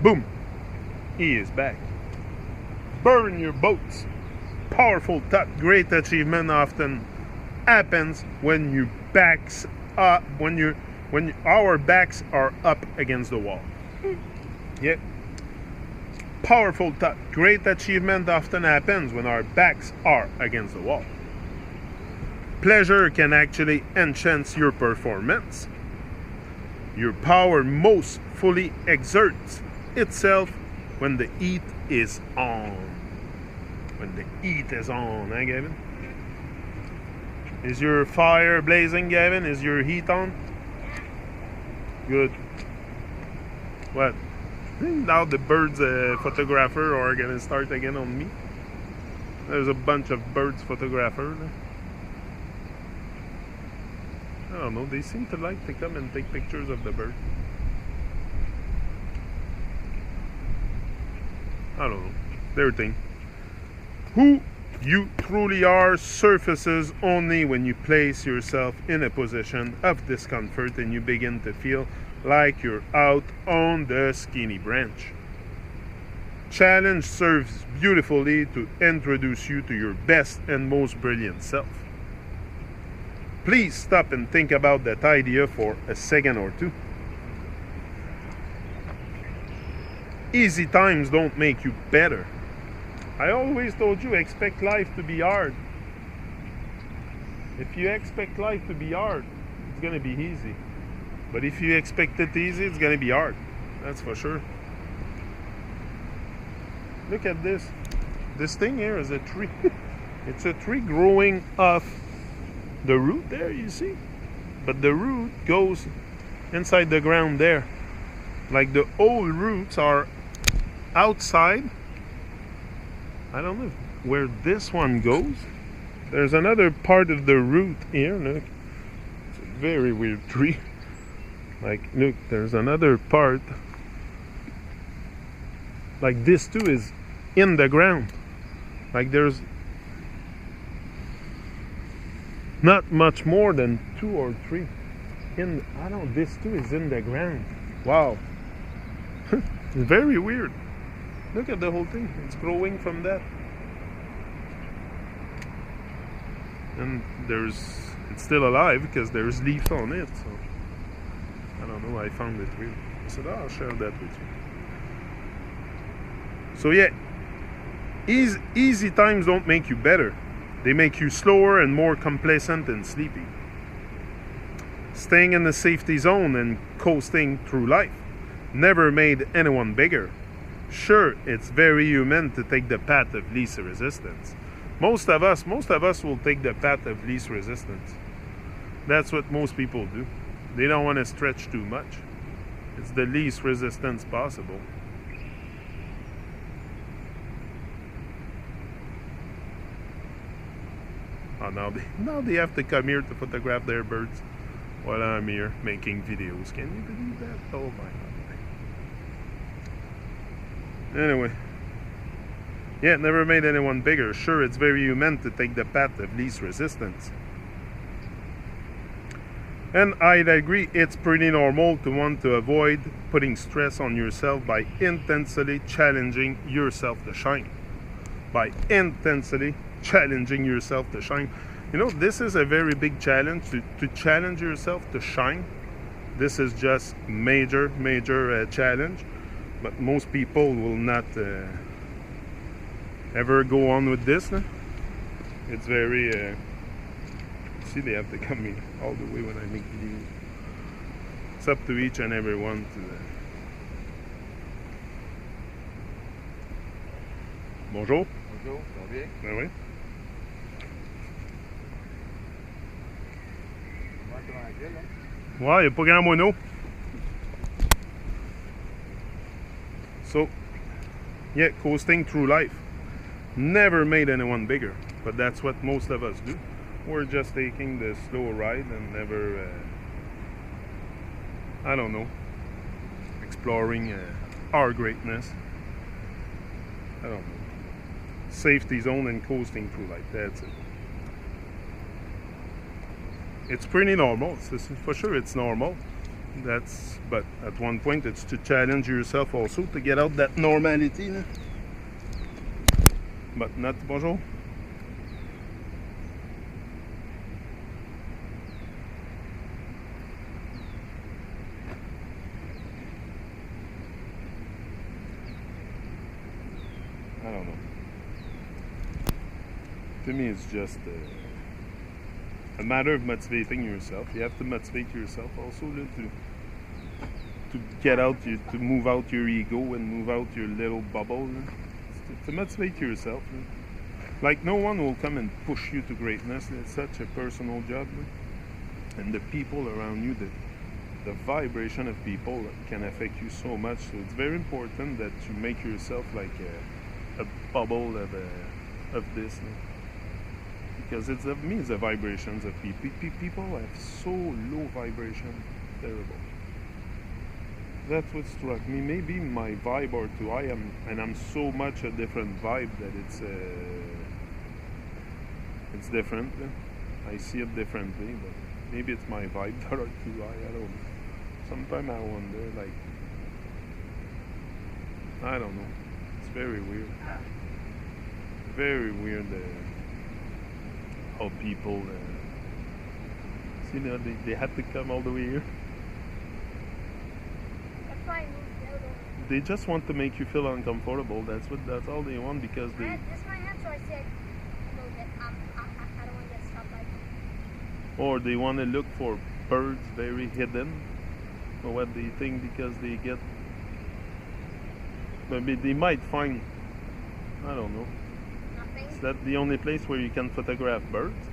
Boom! He is back. Burn your boats. Powerful thought, great achievement often happens when your backs up, when our backs are up against the wall. Yeah. Powerful thought, great achievement often happens when our backs are against the wall. Pleasure can actually enhance your performance. Your power most fully exerts itself when the heat is on. When the heat is on, eh, Gavin? Is your fire blazing, Gavin? Is your heat on? Good. What? Now the birds photographer are gonna start again on me. There's a bunch of birds photographers. I don't know, they seem to like to come and take pictures of the bird. I don't know, their thing. Who you truly are surfaces only when you place yourself in a position of discomfort and you begin to feel like you're out on the skinny branch. Challenge serves beautifully to introduce you to your best and most brilliant self. Please stop and think about that idea for a second or two. Easy times don't make you better. I always told you, expect life to be hard. If you expect life to be hard, it's going to be easy. But if you expect it easy, it's going to be hard. That's for sure. Look at this. This thing here is a tree. It's a tree growing off the root there, you see? But the root goes inside the ground there. Like the old roots are outside. I don't know where this one goes. There's another part of the root here. Look, it's a very weird tree. Like, look, there's another part. Like this too is in the ground. Like there's not much more than 2 or 3 in. I don't know. This too is in the ground. Wow. It's very weird. Look at the whole thing. It's growing from that. And it's still alive because there's leaves on it. So I don't know. I found it weird. I said, I'll share that with you. So yeah, easy times don't make you better. They make you slower and more complacent and sleepy. Staying in the safety zone and coasting through life never made anyone bigger. Sure, it's very human to take the path of least resistance. Most of us will take the path of least resistance. That's what most people do. They don't want to stretch too much. It's the least resistance possible. Oh, now they have to come here to photograph their birds while I'm here making videos. Can you believe that? Oh my God. Anyway, yeah, it never made anyone bigger. Sure, it's very human to take the path of least resistance. And I'd agree, it's pretty normal to want to avoid putting stress on yourself by intensely challenging yourself to shine. By intensely challenging yourself to shine. You know, this is a very big challenge, to challenge yourself to shine. This is just major challenge. But most people will not ever go on with this. It's very see, they have to come in all the way when I make videos. It's up to each and every one to Bonjour. Bonjour, ça va bien? Ah oui. Ouais, il n'y a pas grand moineau. So, yeah, coasting through life never made anyone bigger, but that's what most of us do. We're just taking the slow ride and never, I don't know, exploring our greatness. I don't know. Safety zone and coasting through life, that's it. It's pretty normal, for sure it's normal. But at one point it's to challenge yourself also to get out that normality. Là. But not bonjour. I don't know. To me, it's just a matter of motivating yourself. You have to motivate yourself also to get out, to move out your ego and move out your little bubble. To motivate yourself. Like no one will come and push you to greatness. It's such a personal job. And the people around you, the vibration of people can affect you so much. So it's very important that you make yourself like a bubble of this. Because it's the vibrations of people. People have so low vibration, terrible. That's what struck me. Maybe my vibe or two. I'm so much a different vibe that it's different. I see it differently, but maybe it's my vibe that are too high. I don't know. Sometimes I wonder, like, I don't know. It's very weird. Very weird. How people see, they had to come all the way here. They just want to make you feel uncomfortable. That's all they want, because they. This my hand, so I said, that I don't want to get stopped by them. Or they want to look for birds very hidden, or what they think, because they get. Maybe they might find. I don't know. Nothing. Is that the only place where you can photograph birds?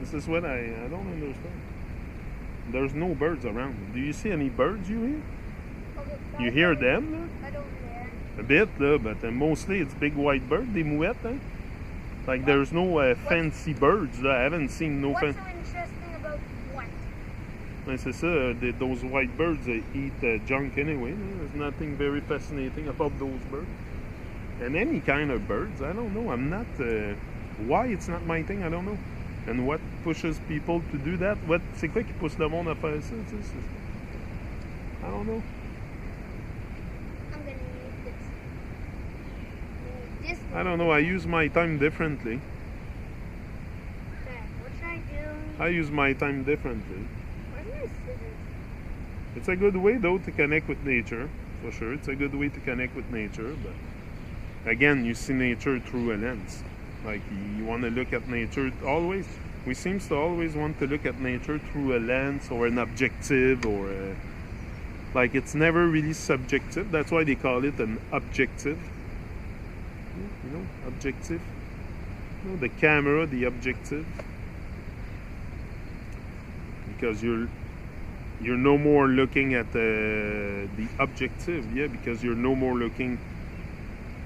This is what I don't understand. There's no birds around. Do you see any birds you hear? Okay, You hear them? I don't hear. A bit, but mostly it's big white birds, des mouettes. Hein? Like there's no fancy birds. I haven't seen no fancy. What's so interesting about white? C'est ça, those white birds eat junk anyway. There's nothing very fascinating about those birds. And any kind of birds, I don't know. I'm not. Why it's not my thing, I don't know. And what pushes people to do that? C'est quoi qui pousse le monde à faire ça? I don't know. I'm gonna need this. I don't know. I use my time differently. Okay, what should I do? I use my time differently. Where's my scissors? It's a good way though to connect with nature, for sure. It's a good way to connect with nature, but again, you see nature through a lens. Like you want to look at nature always. We seem to always want to look at nature through a lens or an objective, or like it's never really subjective. That's why they call it an objective. You know, objective. You know, the camera, the objective. Because you're no more looking at the objective, yeah. Because you're no more looking.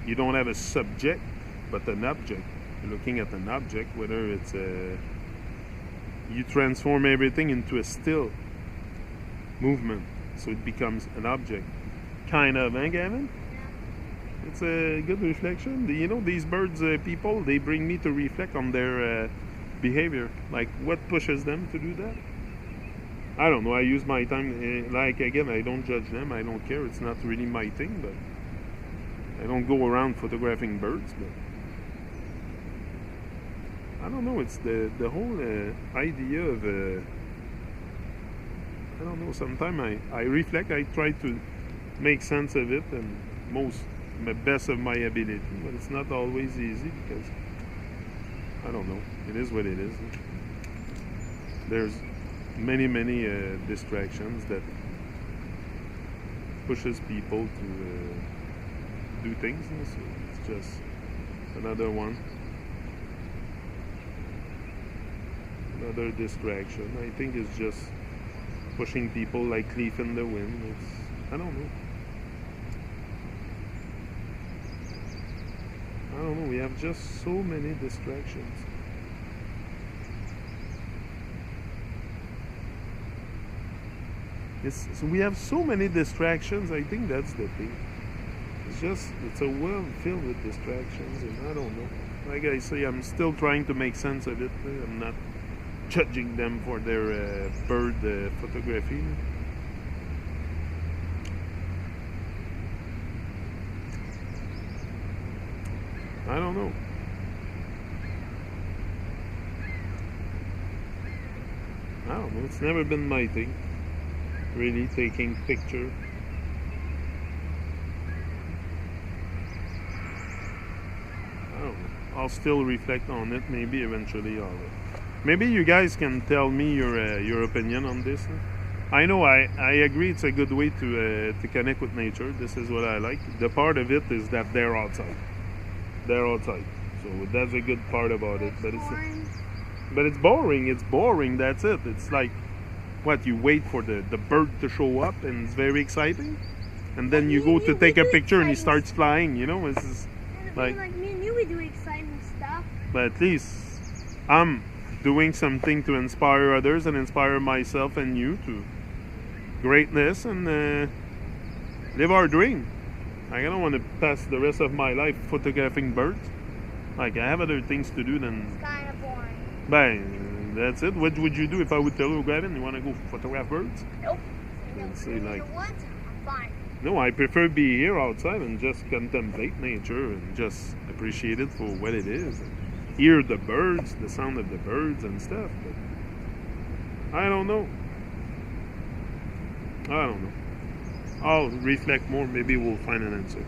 You don't have a subject, but an object. You're looking at an object, whether it's you transform everything into a still movement, so it becomes an object. Kind of, eh, Gavin? Yeah. It's a good reflection. You know, these birds, people, they bring me to reflect on their behavior. Like, what pushes them to do that? I don't know. I use my time. Like, again, I don't judge them. I don't care. It's not really my thing, but I don't go around photographing birds, but I don't know. It's the whole idea of I don't know. Sometimes I reflect. I try to make sense of it, and the best of my ability. But it's not always easy, because I don't know. It is what it is. There's many distractions that pushes people to do things. So it's just another one. Another distraction. I think it's just pushing people like leaf in the wind. I don't know. I don't know. We have just so many distractions. So we have so many distractions. I think that's the thing. It's a world filled with distractions, and I don't know. Like I say, I'm still trying to make sense of it. I'm not judging them for their bird photography. I don't know. I don't know. It's never been my thing. Really taking picture. I don't know. I'll still reflect on it. Maybe eventually maybe you guys can tell me your opinion on this. I know I agree it's a good way to connect with nature. This is what I like. The part of it is that they're outside. They're outside. So that's a good part about it. But it's boring. It's boring. That's it. It's like what you wait for the bird to show up and it's very exciting. And then you go to take a picture and he starts flying, you know, it's like me and you, we do exciting stuff. But at least I'm doing something to inspire others and inspire myself and you to greatness and live our dream. I don't want to pass the rest of my life photographing birds. Like I have other things to do than. It's kind of boring. Bang, that's it. What would you do if I would tell you, Gavin, you want to go photograph birds? Nope. Say like. I'm fine. No, I prefer be here outside and just contemplate nature and just appreciate it for what it is. And hear the birds, the sound of the birds and stuff. But I don't know. I don't know. I'll reflect more. Maybe we'll find an answer.